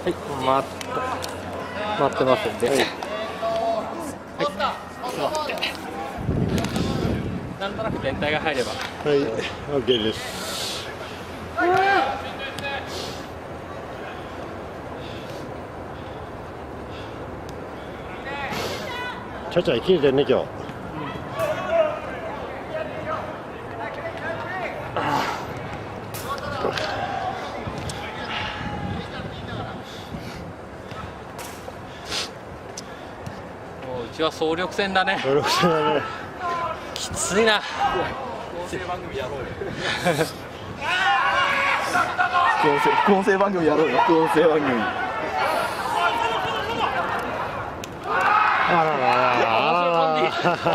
はい、待ってますんで。はい。座って。なんとなく全体が入れば。はい、OK です。ちゃちゃ生きれてるね今日。うちは総力戦だね。総力戦だね。きついな。構成番組やろうよ。副音声番組やろうよ。副音声番組。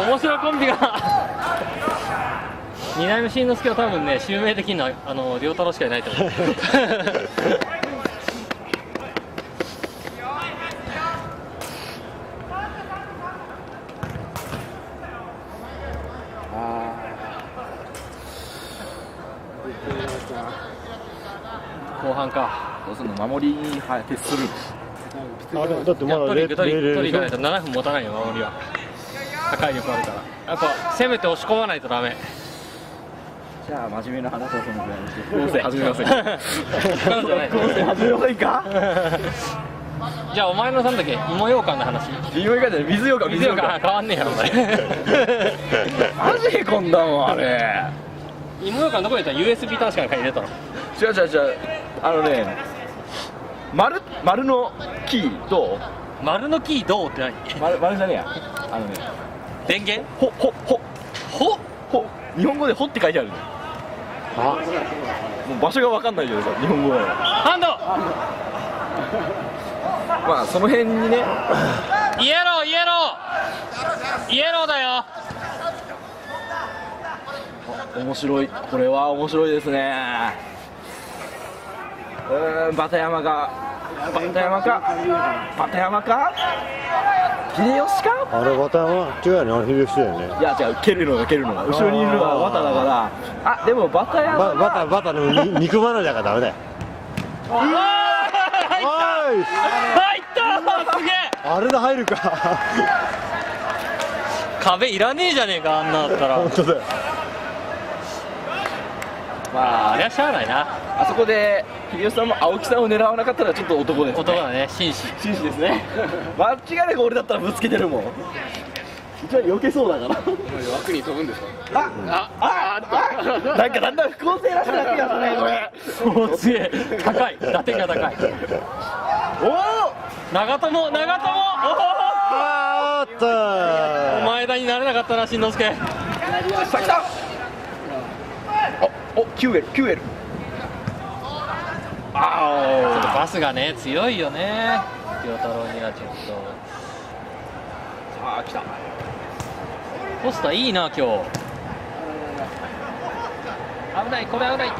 面白いコンビが。二代目しんのすけは多分ね、襲名できるのは良太郎しかいないと思う。後半か。どうするの？守りに徹する。あれだってまだ取り行かないと7分持たないよ、守りは。破壊力あるから。やっぱ攻めて押し込まないとダメ。じゃあ真面目な話はそのぐらいにして。副音声始めませんか？副音声始めませんか？じゃあお前のなんだっけ、芋羊羹の話。芋羊羹じゃない、水羊羹。水羊羹変わんねえやろお前。マジへこんだもんあれ。芋羊羹どこにいたら USB 端子から入れたの？違う。丸のキーと丸のキーどうって何？丸じゃねえや。電源？ほ日本語でほって書いてある。あ、もう場所が分かんないけどさ、日本語は。ハンド。まあその辺にね。イエローだよ。面白い。これは面白いですね。バタヤマか秀吉か。あれバタヤマ違うよね、あれ秀吉だよね。いや違う、蹴るのが後ろにいるのはバタだから。あ、でもバタヤマバタの肉離れだからダメだよ。入ったすげえ。あれで入るか。壁いらねえじゃねえか、あんなだったら。本当だよ。まあ、あれはしゃあないな。あそこで秀吉さんも青木さんを狙わなかったらちょっと男ですね。男だね、紳士ですね。間違いなく俺だったらぶつけてるもん。一番避けそうだから。枠に飛ぶんですか？なんかだんだん不公正らしくなってきましたねこれ。おお、すげえ高い、打点が高い。おお、長友あーっとお前田になれなかったな、しんのすけ。さあ来た。お、キューエル。ちょっとバスがね、強いよね、良太郎にはちょっと。さあ来た。ポスターいいな、今日。危ない、これ危ない。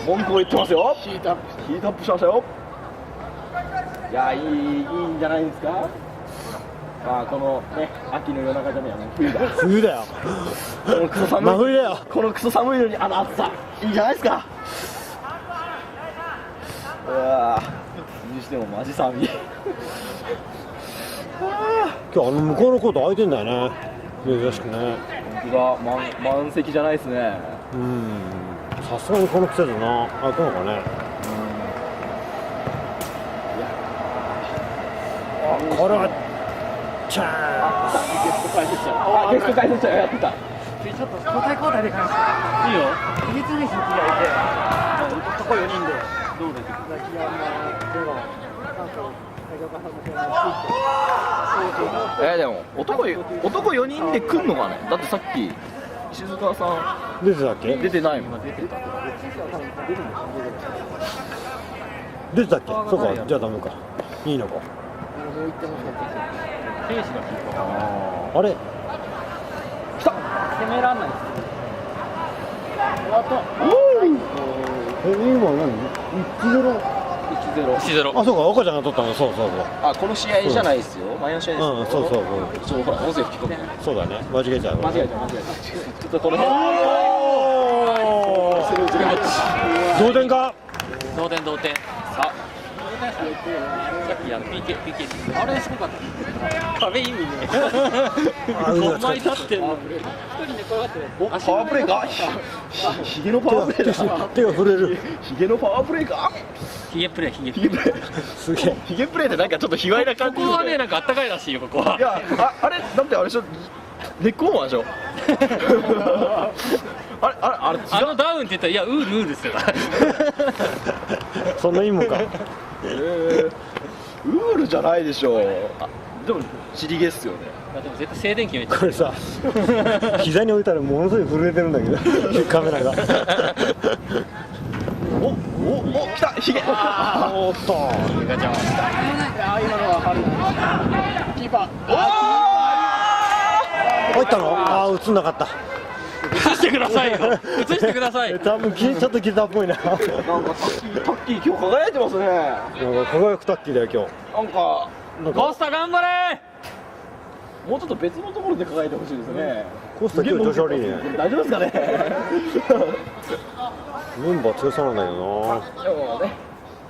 文句を言ってますよ。ヒートアップしましたよ。いや、いいんじゃないですか。まあこのね、秋の夜中じゃねえや、もう冬だ。冬だよ。このクソ寒い。真冬だよ。このクソ寒いのにあの暑さ、いいじゃないですか。うわにしてもマジ寒い。今日向こうのコート空いてんだよね、珍しくね。本当だ、満席じゃないですね。さすがにこの季節な、開くのかね。これはチャンス。ゲスト解説者やってた。ちょっと交代で返して。いいよ。秘密に席がいて、男4人でどうですか？ザキヤマ、ゼロ、なんと作業家さんの件がでも男4人で来んのかね。だってさっき石塚さん出てたっけ？出てないもん。出てたっけ？そうか、じゃあダメか。いいのか。兵士が効いた。あれ？来た。攻めらんないです。今何？1-0。1-0。あ、そうか、岡ちゃんが取ったの。そう。あ、この試合じゃないですよ。前の試合ですよ。そう。ほら、音声吹き込む。そうだね。間違えちゃう。ちょっとこの辺。でも同点か。同点同点。さっきPK あれすごかった。壁意味ね。5枚立ってんの。一人寝転がってる。パワープレイか。ヒゲのパワープレイだ。手が触れる。ヒゲのパワープレイか。ヒゲプレイヒゲヒゲプレイ。すげえ。ヒゲプレイってなんかちょっと卑猥な感じ。ここはねなんかあったかいらしいよここは。いやあれだってあれでしょ。ネックウォーマーでしょ。あれあのダウンって言ったらいやウールって言ってた。そんな意味か。ウールじゃないでしょ。あでもチリゲっすよね。でも絶対静電気めっちゃ。これさ、膝に置いたらものすごい震えてるんだけど、カメラが。お来たヒゲ。おっと。ガチャン。今のは春キーパー入ったの？ああ、映んなかった。映してくださいよ。映してください。多分ちょっとギターっぽいな。なんかタッキー今日輝いてますね。なんか輝くタッキーだよ今なんかコスタ頑張れ。もうちょっと別のところで輝いてほしいですね。コスタ今日調子悪いね。大丈夫ですかね。メンバー強そうなんだけどな。でもね、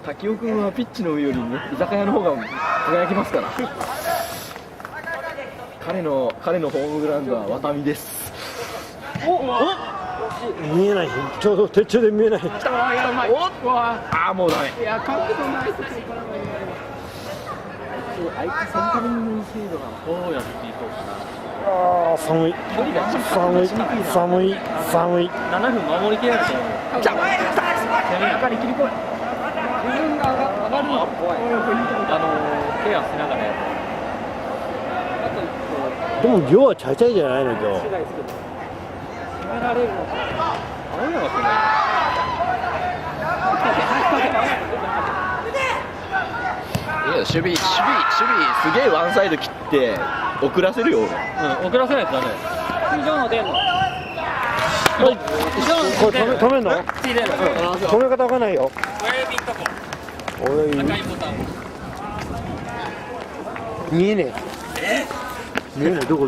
滝尾君はピッチの上よりね居酒屋の方が輝きますから。彼のホームグラウンドはワタミです。見えない。ちょうど鉄柱で見えない。ああもうダメ。いや角度ないとこからもあいつセンタリング精度がどうやっていこうかな。ああ、寒い。寒い。7分守りきれないと思う。じゃあ中に切り込め。自分が上がるのが怖いケアしながらやる。でも量はちゃいちゃいじゃないの今日。決められるのか青山君ね。いや守備すげえワンサイド切って遅らせるよ俺。遅らせないとダメ。以上の出んのこれ止めんの？止め方わかんないよ。俺赤いボタン。見えねえ。見えない。どこ？